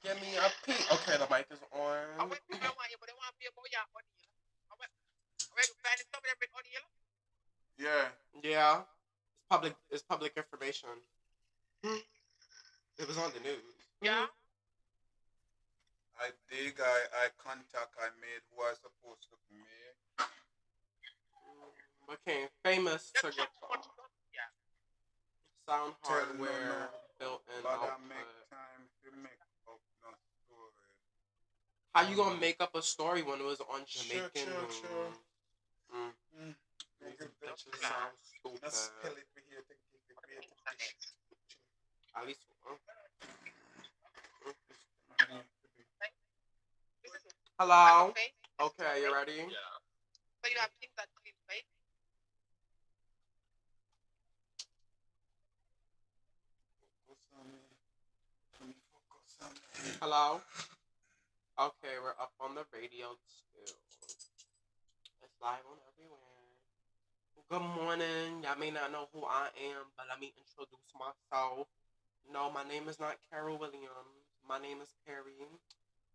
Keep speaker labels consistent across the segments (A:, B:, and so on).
A: Give me a peek. Okay, the mic is on.
B: Yeah.
A: Yeah. It's public information. It was on the news.
C: Yeah.
B: I dig, I contact I made who I supposed to make.
A: Became famous to get
C: Yeah.
A: sound
B: Tell
A: hardware built in
B: but I
A: output.
B: make time to make up no story.
A: How you gonna make up a story when it was on Jamaican?
B: Sure.
A: These bitches sound stupid.
B: Let's spell it here to give it
A: At least. Hello. Okay, you ready?
C: Yeah. So you have things that clean face.
A: Hello. Okay, we're up on the radio too. It's live on everywhere. Good morning. Y'all may not know who I am, but let me introduce myself. No, my name is not Carol Williams. My name is Perry.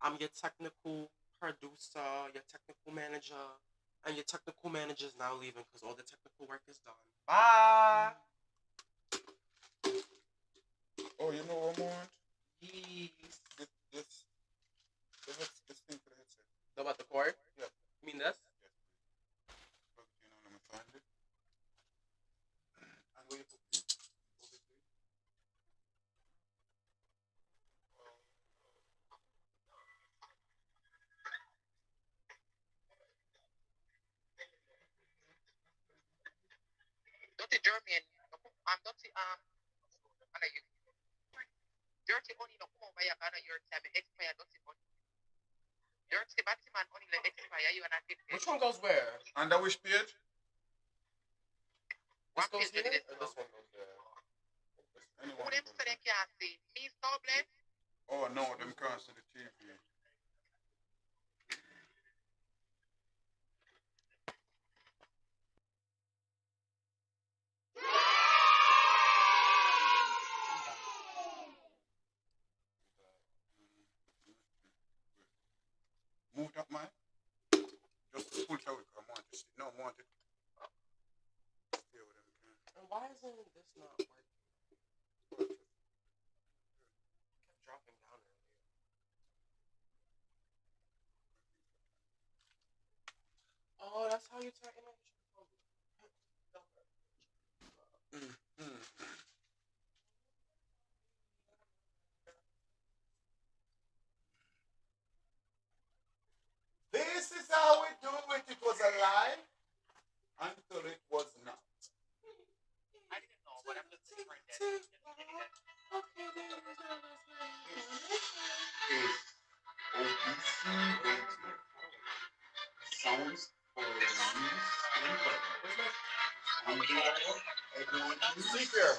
A: I'm your technical producer, your technical manager, and your technical manager is now leaving because all the technical work is done. Bye.
B: Oh, you know what I want?
A: Yes.
B: This thing for the headset.
A: Know about the cord?
B: Yeah.
A: You mean this?
B: Yes, please. Plug it in on, let me find it. And where you put it?
C: Dirty German. Dirty ano yun? Dirty only no kumo ba ano your time expire dirty only. Dirty Batman only the expire you and I think.
A: Which one goes where?
B: Under which page?
A: This goes here? Or this one goes there?
B: Anyone
C: Who them
B: goes
C: so they
B: there.
C: can't see? Me so blessed.
B: Oh no, them can't see the TV. Move that mic. Just pull it away. I want to see. No, I want it. Stay with them.
A: And why isn't this not working? Kept dropping down earlier. Oh, that's how you tighten up your phone.
B: This is how we do it. It was a lie until it was not.
C: I didn't know, but I'm just different.
A: Okay,
B: Sounds for the news. Speaker.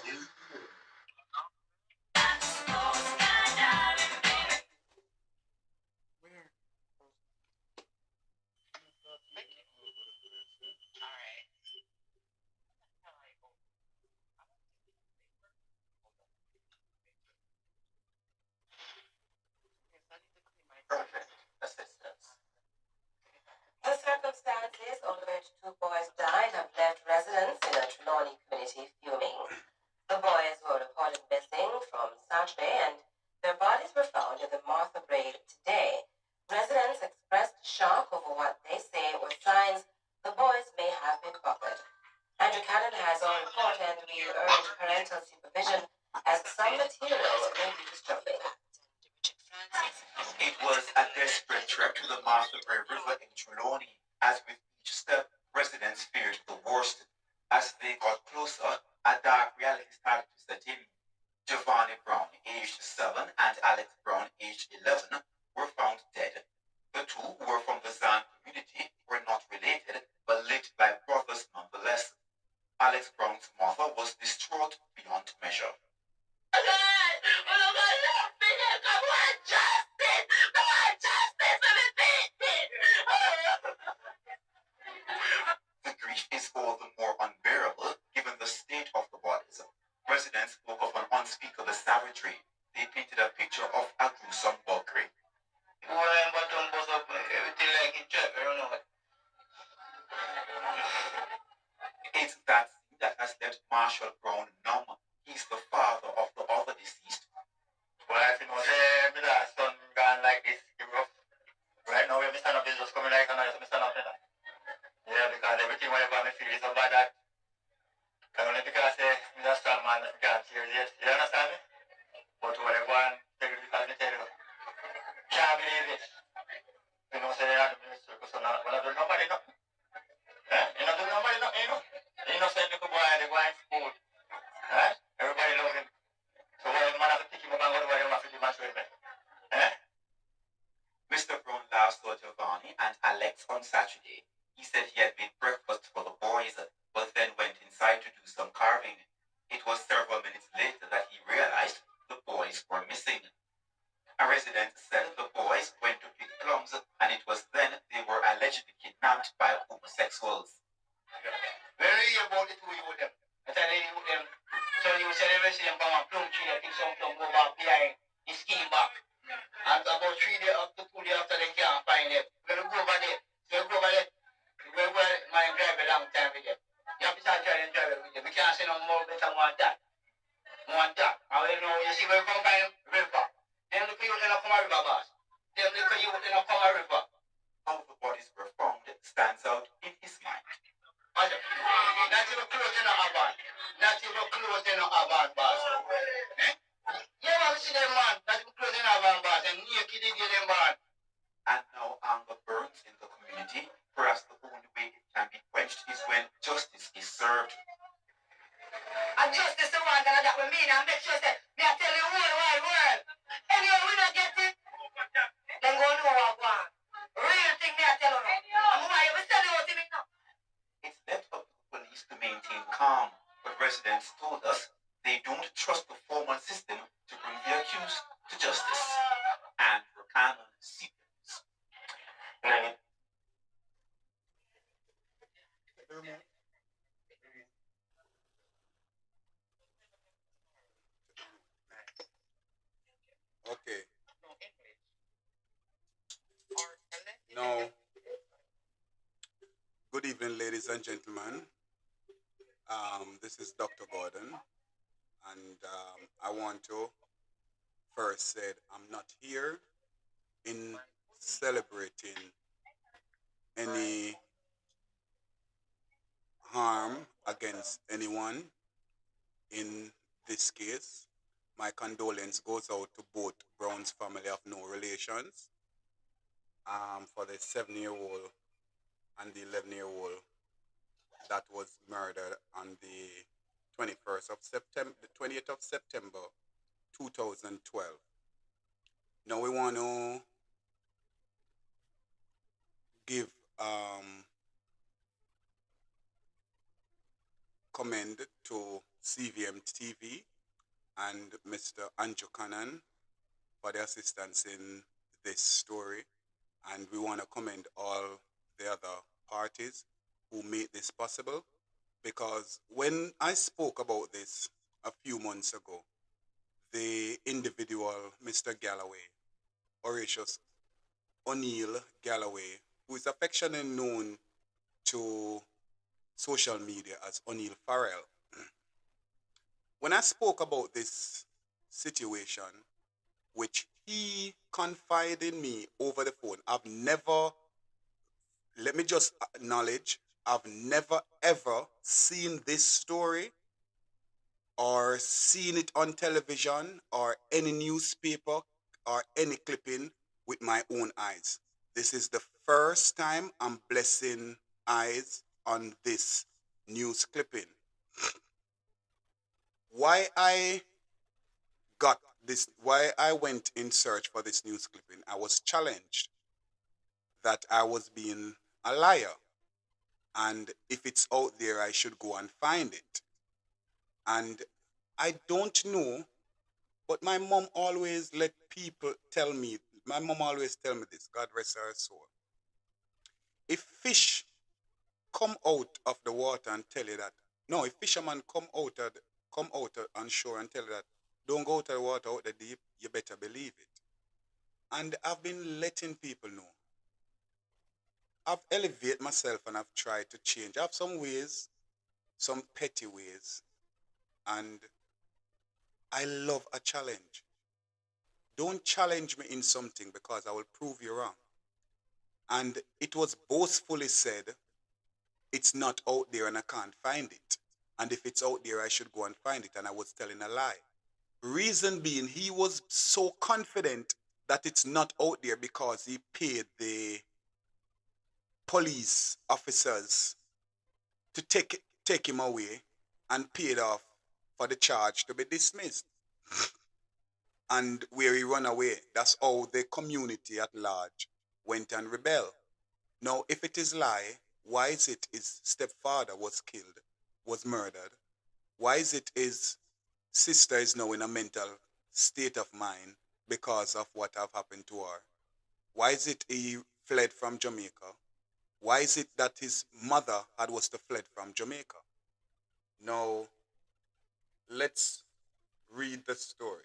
A: Where?
C: Alright.
D: Perfect assistance. The circumstances on which two boys died have left residents in the Trelawney community fuming. The boys were reported missing from Saturday and their bodies were found in the Martha Braid today. Residents expressed shock over what they say were signs the boys may have been buckled. Andrew Cannon has our report and we urge parental supervision as some material may be disturbing.
E: It was a desperate trek to the Martha Braid River in Trelawney. As with each step, residents feared the worst. As they got closer, a dark reality started to set in. Giovanni Brown, aged 7, and Alex Brown, aged 11, were found dead. The two, who were from the Zan community, were not related, but lived like brothers nonetheless. Alex Brown's mother was distraught beyond measure. The grief is all the more unbearable given the state of the bodies. Residents spoke of an unspeakable savagery. They painted a picture of a gruesome buggery. It's that scene that has left Marshall Brown numb. He's the father of the other deceased. Well, I think my last son gone like this, rough. Right now, when I stand up, is just coming like another, I stand up now. Yeah, because everything whatever I feel is about that. And only because I'm a strong man, I can't hear it. You understand me? But whatever I tell you, because I tell you, can't believe it. You know, say they're not the minister, because when I do nobody, no. You know, do nobody, no, you know. You know, say little boy, they go in school. Right? Everybody love him. So why man have to pick him up and go to where they want to do match with me? Mr. Brown last saw Giovanni and Alex on Saturday. He said he had made breakfast for the boys, but then went inside to do some carving. It was several minutes later that he realized the boys were missing. A resident said the boys went to pick plums, and it was then they were allegedly kidnapped by homosexuals. Where are you about it with them? I tell you with them. So you said they resident from a plum tree, I think some plum go back behind the ski back. And about 3 days after, 2 days after, they can't find them. We're going to go over there. So we go over there. We're going to drive a long time with them. You have to start trying to drive it with them. We can't say no more better more than that. More than that. And we know, you see, we come by river. Then look at you, then come a river, boss. Then look at you, then come a river. How the bodies were found stands out in his mind. Not even clothes in a van. Not even clothes in a van, boss. Eh? Yeah, man, see them, man. Not even clothes in a van, boss. And naked, they get them, man. And now anger burns in the community. Perhaps the only way it can be quenched is when justice is served. And justice the one that we mean and make sure that me I tell you whole wide world. Anyway, we not get it. Then go know what I want. Real thing me I tell you now. And why you be telling what you mean now? It's left up to the police to maintain calm, but residents told us they don't trust the formal system to bring the accused to justice. And Rakan CPS.
B: Okay. Now, good evening, ladies and gentlemen. This is Dr. Gordon, and I want to first say I'm not here in celebrating any harm against anyone in this case. My condolence goes out to both Brown's family of no relations, for the 7-year-old and the 11-year-old that was murdered on the 21st of September, the 20th of September, 2012. Now we want to give commend to CVM TV and Mr. Andrew Cannon for the assistance in this story, and we want to commend all the other parties who made this possible, because when I spoke about this a few months ago, the individual, Mr. Galloway, Horatius Oniel Galloway, who is affectionately known to social media as Oniel Farrell, when I spoke about this situation, which he confided in me over the phone, let me just acknowledge, I've never ever seen this story or seen it on television or any newspaper or any clipping with my own eyes. This is the first time I'm blessing eyes on this news clipping. Why I went in search for this news clipping, I was challenged that I was being a liar. And if it's out there, I should go and find it. And I don't know, but my mom always let people tell me, my mom always tell me this, God rest her soul. If fish come out of the water and tell you that, no, if fishermen come out on shore and tell you that Don't go to the water out the deep. You better believe it. And I've been letting people know. I've elevated myself and I've tried to change. I have some ways, some petty ways, and I love a challenge. Don't challenge me in something because I will prove you wrong. And it was boastfully said, it's not out there and I can't find it. And if it's out there, I should go and find it. And I was telling a lie. Reason being, he was so confident that it's not out there because he paid the police officers to take him away and paid off for the charge to be dismissed. And where he run away, that's how the community at large went and rebelled. Now, if it is lie, why is it his stepfather was killed, was murdered? Why is it his sister is now in a mental state of mind because of what have happened to her? Why is it he fled from Jamaica? Why is it that his mother had was to fled from Jamaica? Now, let's read the story.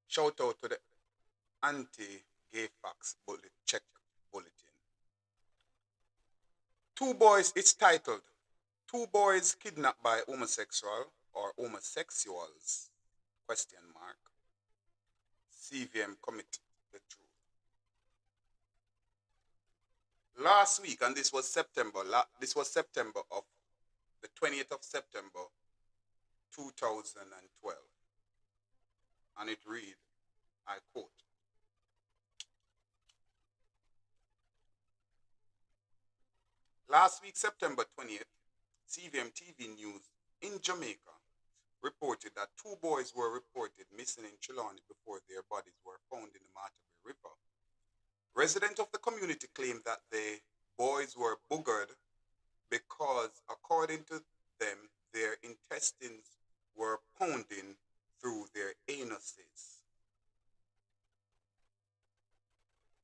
B: Shout out to the anti-gay facts check bulletin. Two boys, it's titled, Two Boys Kidnapped by Homosexual or Homosexuals, question mark. CVM commit the truth. Last week, and this was September of the 20th of September, 2012. And it read, I quote, last week, September 20th, CVM TV News in Jamaica reported that two boys were reported missing in Trelawney before their bodies were found in the Matabele River. Residents of the community claimed that the boys were boogered because, according to them, their intestines were pounding through their anuses.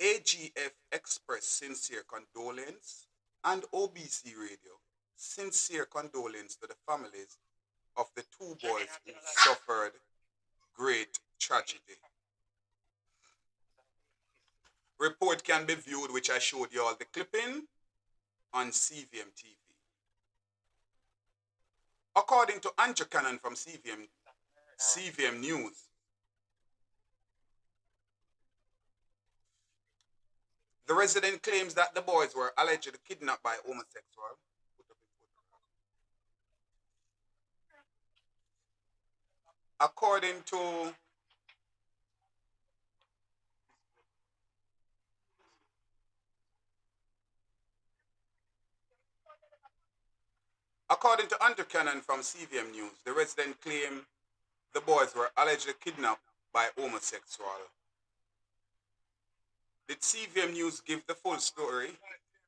B: AGF expressed sincere condolence, and OBC Radio sincere condolence to the families of the two boys who suffered great tragedy. Report can be viewed, which I showed you all the clipping, on CVM TV. According to Andrew Cannon from CVM News, the resident claims that the boys were allegedly kidnapped by homosexuals. According to Andrew Cannon from CVM News, the resident claimed the boys were allegedly kidnapped by homosexuals. Did CVM News give the full story?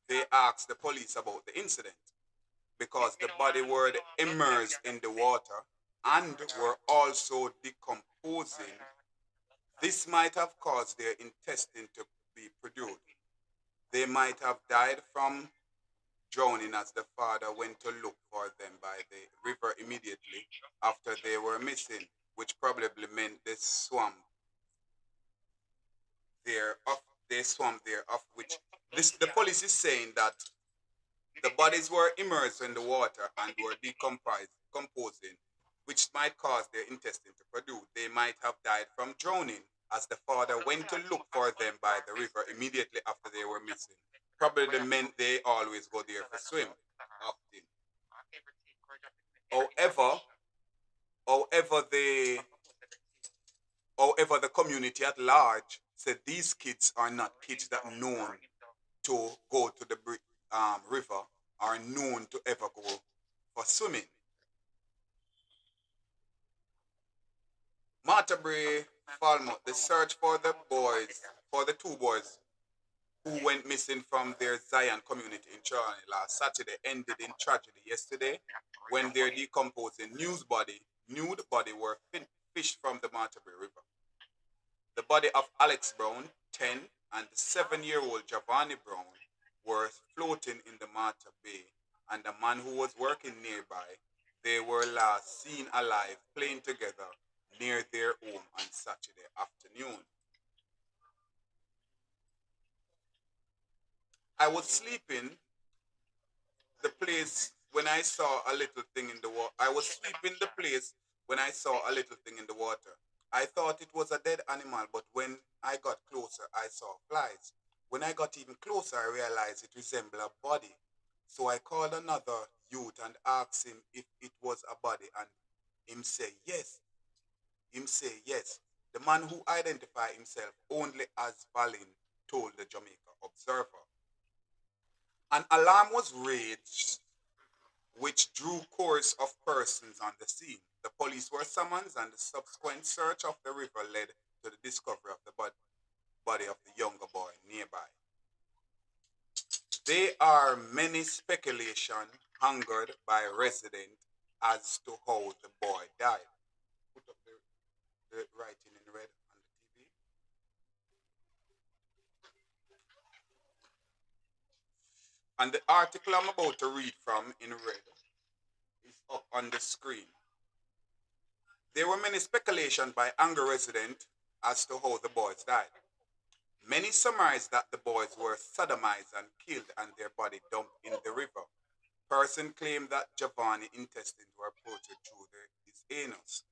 B: They asked the police about the incident because the body were immersed in the water and were also decomposing. This might have caused their intestine to be produced. They might have died from drowning as the father went to look for them by the river immediately after they were missing, which probably meant they swam there off which the police is saying that the bodies were immersed in the water and were decomposing, which might cause their intestine to produce. They might have died from drowning as the father went to look for them by the river immediately after they were missing. Probably meant they always go there for swim often. However, the community at large said these kids are not kids that are known to go to the river, are known to ever go for swimming. Matabele, Falmouth, the search for the two boys who went missing from their Zion community in Trelawney last Saturday ended in tragedy yesterday when their decomposing nude body were fished from the Matabele River. The body of Alex Brown, 10, and 7-year-old Giovanni Brown were floating in the Mata Bay and a man who was working nearby. They were last seen alive playing together near their home on Saturday afternoon. I was sleeping the place when I saw a little thing in the water. I was sweeping the place when I saw a little thing in the water. I thought it was a dead animal, but when I got closer, I saw flies. When I got even closer, I realized it resembled a body. So I called another youth and asked him if it was a body, and him say yes. Him say yes. The man who identified himself only as Valin told the Jamaica Observer. An alarm was raised which drew chorus of persons on the scene. The police were summoned, and the subsequent search of the river led to the discovery of the body of the younger boy nearby. There are many speculations hungered by residents as to how the boy died. Put up the writing in red on the TV. And the article I'm about to read from in red is up on the screen. There were many speculations by Anger residents as to how the boys died. Many surmised that the boys were sodomized and killed and their body dumped in the river. Person claimed that Giovanni intestines were protruded through his anus.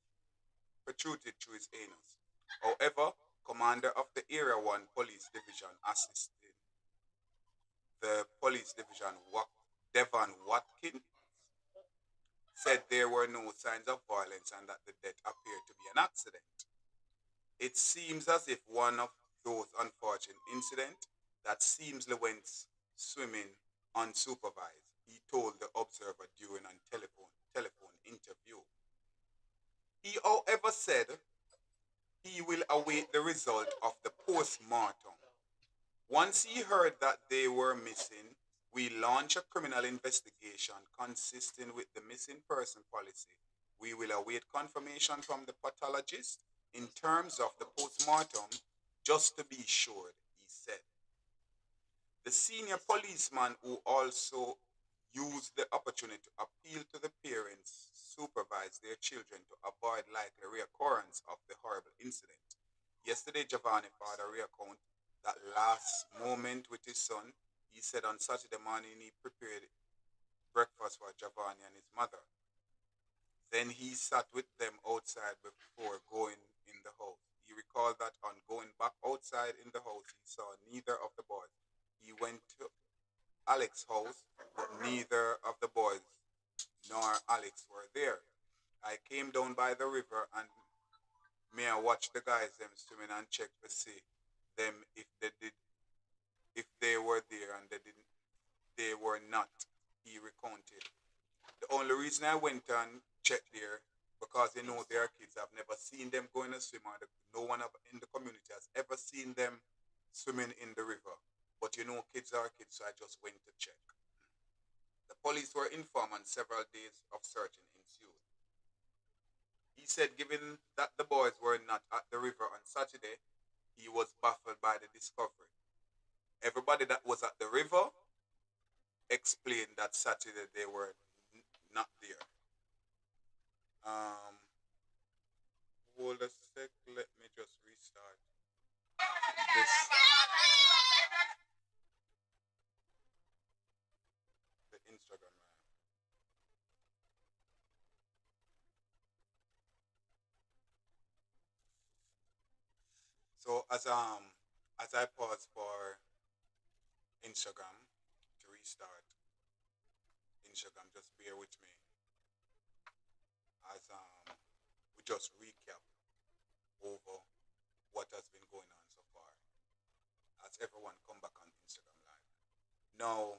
B: However, commander of the Area 1 Police Division assisting the police division, Devon Watkins, said there were no signs of violence and that the death appeared to be an accident. It seems as if one of those unfortunate incidents that seemingly went swimming unsupervised, he told the observer during a telephone interview. He, however, said he will await the result of the post-mortem. Once he heard that they were missing, we launched a criminal investigation consistent with the missing person policy. We will await confirmation from the pathologist in terms of the post-mortem just to be sure, he said. The senior policeman who also used the opportunity to appeal to the parents supervise their children to avoid likely reoccurrence of the horrible incident. Yesterday, Giovanni father recounted that last moment with his son. He said on Saturday morning he prepared breakfast for Giovanni and his mother. Then he sat with them outside before going in the house. He recalled that on going back outside in the house, he saw neither of the boys. He went to Alex's house, but neither of the boys nor Alex were there. I came down by the river and may I watch the guys them swimming and check to see them if they were there and they were not, he recounted. The only reason I went and checked there because they know they are kids. I've never seen them going to swim, or no one in the community has ever seen them swimming in the river. But kids are kids, so I just went to check. The police were informed and several days of searching ensued. He said, given that the boys were not at the river on Saturday, he was baffled by the discovery. Everybody that was at the river explained that Saturday they were not there. Hold a sec, let me just restart this, the Instagram. So as I pause for Instagram to restart Instagram, just bear with me as we just recap over what has been going on so far as everyone come back on Instagram live. Now,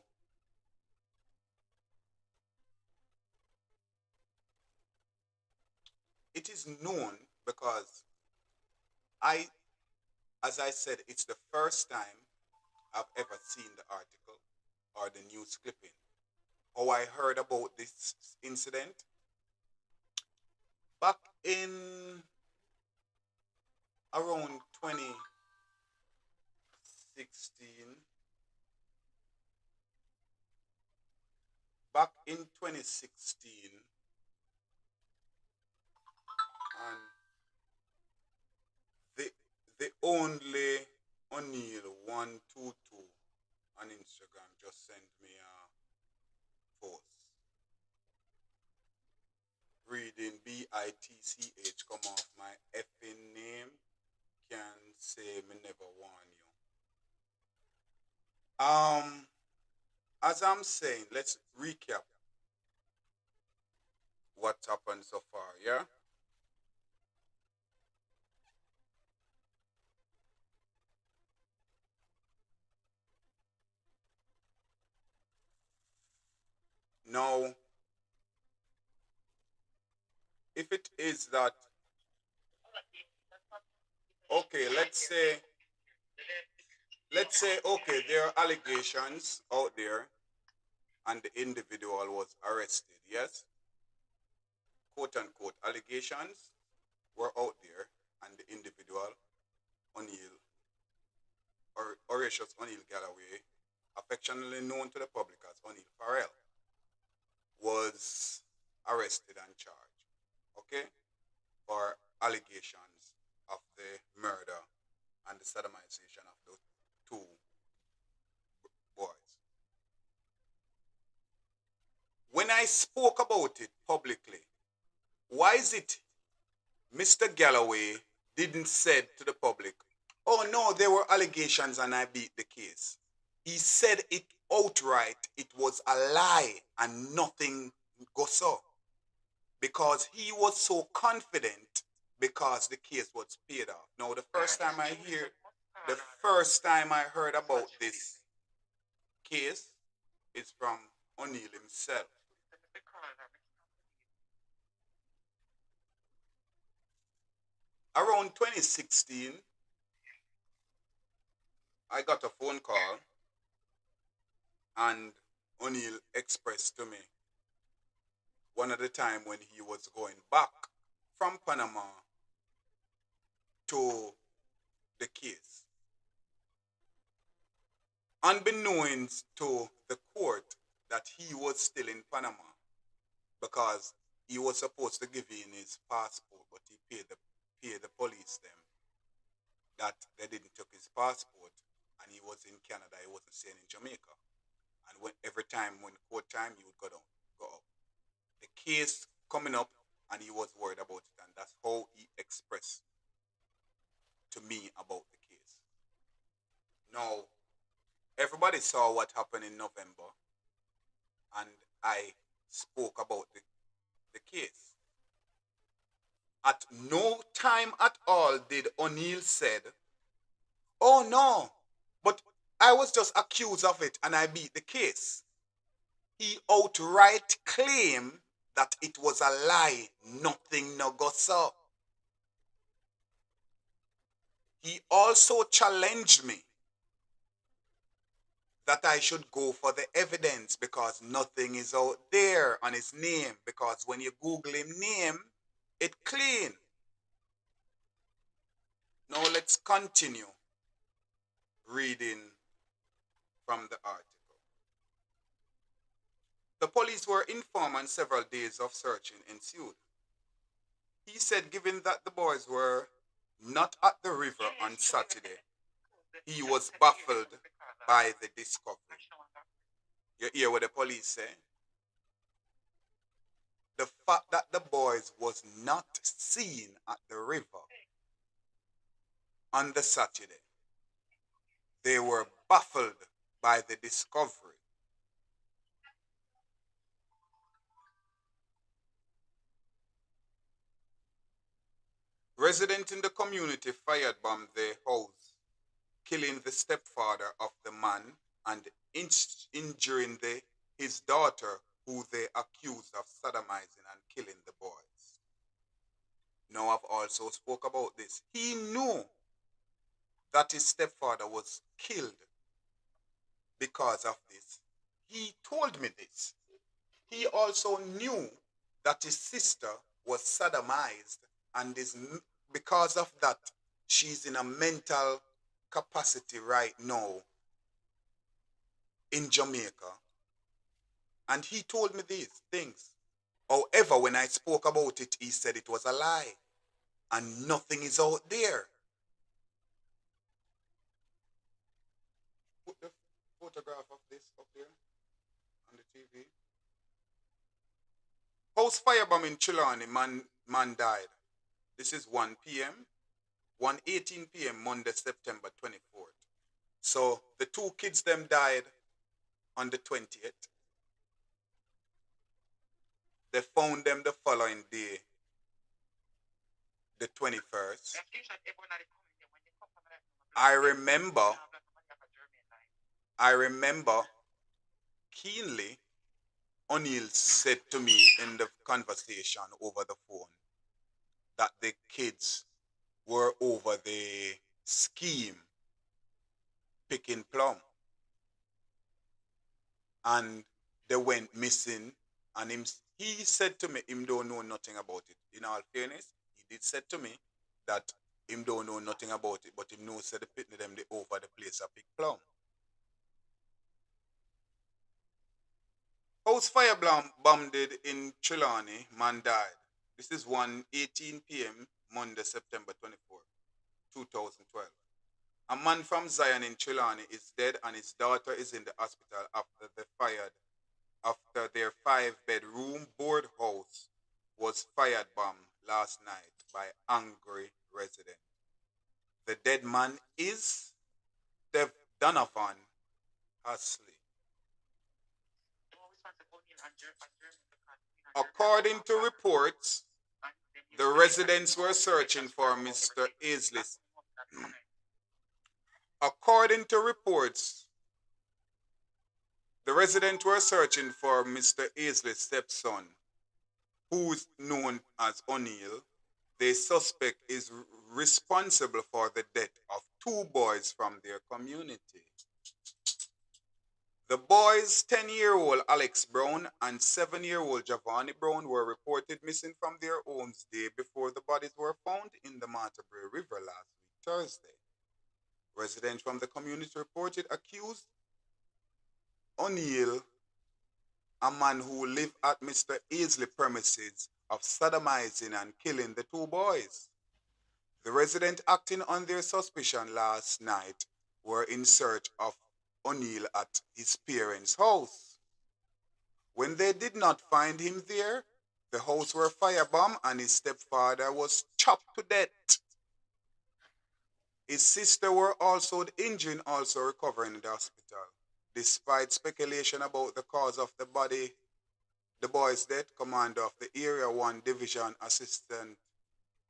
B: it is known because I, as I said, it's the first time I've ever seen the article or the news clipping. How I heard about this incident back in around 2016, back in 2016, and the only Oniel122 on Instagram just sent me a post reading BITCH come off my effing name. Can say me never warn you. As I'm saying, let's recap what's happened so far, yeah? Now, if it is that, okay, let's say, okay, there are allegations out there and the individual was arrested, yes? Quote unquote allegations were out there and the individual, O'Neill, or Horatius O'Neill Galloway, affectionately known to the public as O'Neill Farrell, was arrested and charged, okay, for allegations of the murder and the sodomization of the two boys. When I spoke about it publicly, why is it Mr. Galloway didn't say to the public, oh no, there were allegations and I beat the case? He said it outright, it was a lie and nothing goes so. Because he was so confident because the case was paid off. Now the first time I heard about this case is from O'Neill himself. Around 2016, I got a phone call and O'Neill expressed to me one of the time when he was going back from Panama to the case. Unbeknownst to the court that he was still in Panama because he was supposed to give in his passport, but he paid the police them that they didn't take his passport and he was in Canada, he wasn't staying in Jamaica. And every time when court time he would go up. The case coming up and he was worried about it, and that's how he expressed to me about the case. Now, everybody saw what happened in November, and I spoke about the case. At no time at all did O'Neill said, oh no, but I was just accused of it and I beat the case. He outright claimed that it was a lie, nothing no go so. He also challenged me that I should go for the evidence because nothing is out there on his name, because when you Google him name, it clean. Now let's continue reading from the article. The police were informed and several days of searching ensued. He said given that the boys were not at the river on Saturday, he was baffled by the discovery. You hear what the police say? The fact that the boys was not seen at the river on the Saturday, they were baffled by the discovery. Residents in the community firebombed the house, killing the stepfather of the man and injuring his daughter, who they accused of sodomizing and killing the boys. Now I've also spoke about this. He knew that his stepfather was killed because of this. He told me this. He also knew that his sister was sodomized, and because of that, she's in a mental capacity right now in Jamaica, And he told me these things. However, when I spoke about it, he said it was a lie and nothing is out there. Put the photograph of this up there on the TV. House firebomb in Chilani, man died. This is 1 p.m. 1:18 p.m. Monday, September 24th. So the two kids them died on the 20th. They found them the following day, the 21st. I remember keenly Oniel said to me in the conversation over the phone that the kids were over the scheme picking plum and they went missing, and he said to me him don't know nothing about it. In all fairness, he did said to me that him don't know nothing about it, but him knows said the pitney them they over the place a pick plum. House fire bombed in Trelawney, man died. This is 1:18 p.m. Monday, September 24, 2012. A man from Zion in Trelawney is dead and his daughter is in the hospital after their 5-bedroom board house was fired bomb last night by angry residents. The dead man is Dev Donovan Hasley. According to reports, the residents were searching for Mr. Aisley. According to reports, the residents were searching for Mr. Aisley's stepson, who is known as Oniel. The suspect is responsible for the death of 2 boys from their community. The boys, 10-year-old Alex Brown and 7-year-old Giovanni Brown, were reported missing from their homes day before the bodies were found in the Martlebury River last week, Thursday. Residents from the community reported accused Oniel, a man who lived at Mr. Aisley's premises, of sodomizing and killing the 2 boys. The residents acting on their suspicion last night were in search of Oniel at his parents' house. When they did not find him there, the house were firebombed and his stepfather was chopped to death. His sister were also injured, also recovering in the hospital. Despite speculation about the cause of the boy's death, Commander of the Area 1 Division Assistant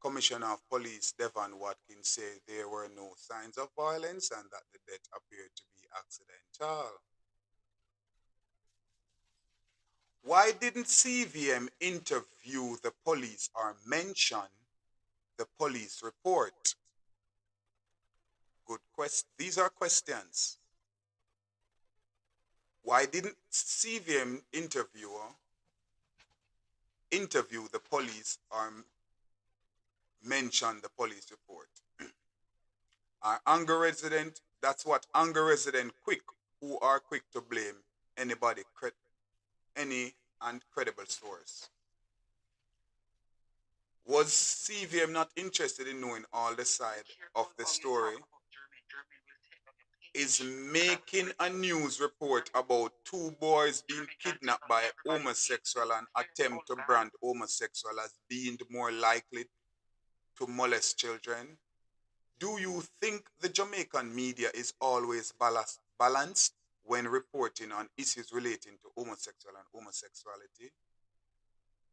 B: Commissioner of Police Devon Watkins said there were no signs of violence and that the death appeared to be accidental. Why didn't CVM interview the police or mention the police report? Good question. These are questions. Why didn't CVM interview the police or mention the police report? Our anger resident, that's what anger resident who are quick to blame anybody, any and credible source. Was CVM not interested in knowing all the side of the story? Is making a news report about 2 boys being kidnapped by a homosexual and attempt to brand homosexual as being more likely to molest children? Do you think the Jamaican media is always balanced when reporting on issues relating to homosexual and homosexuality?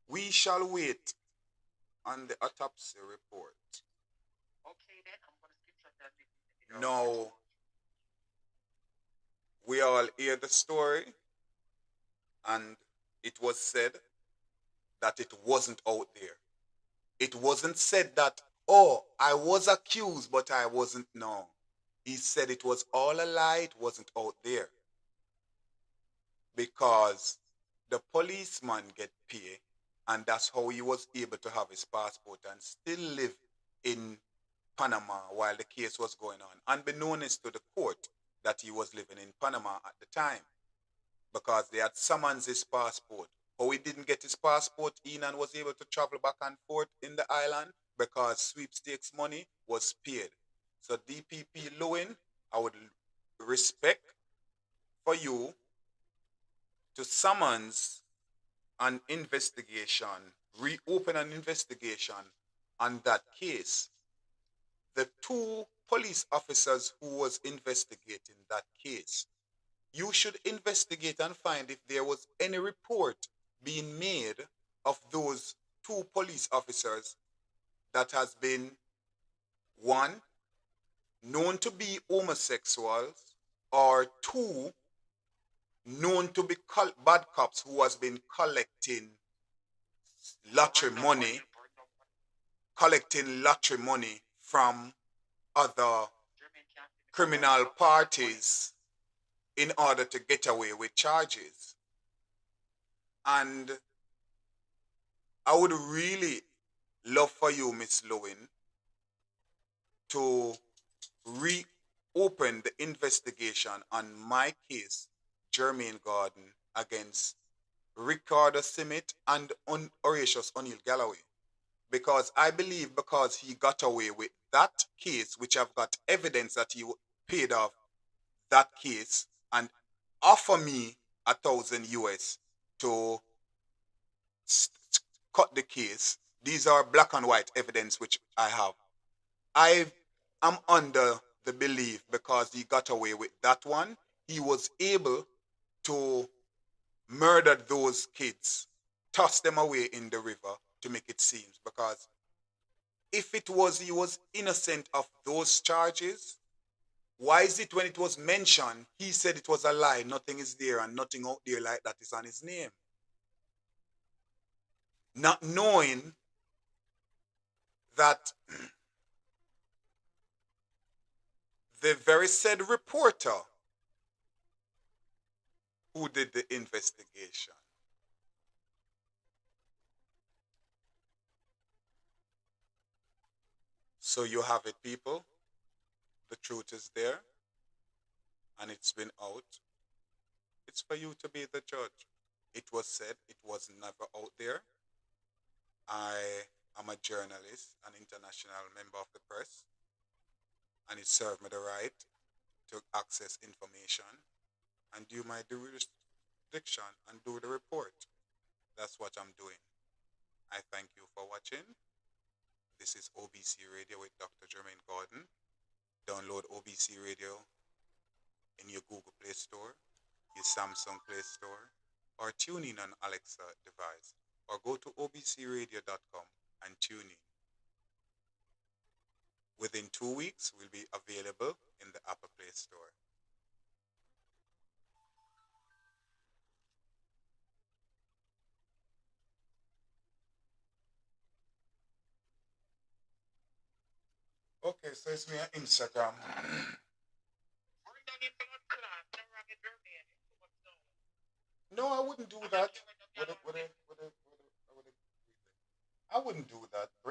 B: We shall wait on the autopsy report.
C: Okay, then I'm going to skip that.
B: Now, we all hear the story, and it was said that it wasn't out there. It wasn't said that, oh, I was accused, but I wasn't. No. He said it was all a lie, it wasn't out there. Because the policeman get paid, and that's how he was able to have his passport and still live in Panama while the case was going on, unbeknownst to the court that he was living in Panama at the time. because they had summoned his passport. How he didn't get his passport in and was able to travel back and forth in the island because sweepstakes money was paid. So DPP Lewin, I would respect for you to summons an investigation, reopen an investigation on that case. The two police officers who was investigating that case, you should investigate and find if there was any report being made of those two police officers that has been, one, known to be homosexuals, or two, known to be bad cops who has been lottery money collecting lottery money from other criminal parties in order to get away with charges. And I would really love for you, Miss Lewin, to reopen the investigation on my case, Jermaine Gordon, against Ricardo Simit and Horatius Oniel Galloway. Because I believe because he got away with that case, which I've got evidence that he paid off that case and offer me 1,000 US to cut the case. These are black and white evidence which I have. I am under the belief because he got away with that one, he was able to murder those kids, toss them away in the river to make it seem. Because if it was he was innocent of those charges, why is it when it was mentioned, he said it was a lie, nothing is there and nothing out there like that is on his name? Not knowing that the very said reporter who did the investigation. So you have it, people. The truth is there and it's been out. It's for you to be the judge. It was said it was never out there. I am a journalist, an international member of the press, and it served me the right to access information and do my jurisdiction and do the report. That's what I'm doing. I thank you for watching. This is OBC Radio with Dr. Jermaine Gordon. Download OBC Radio in your Google Play Store, your Samsung Play Store, or tune in on Alexa device, or go to obcradio.com and tune in. Within 2 weeks, will be available in the Apple Play Store. Okay, so it's me on Instagram. No, I wouldn't do that. I wouldn't do that.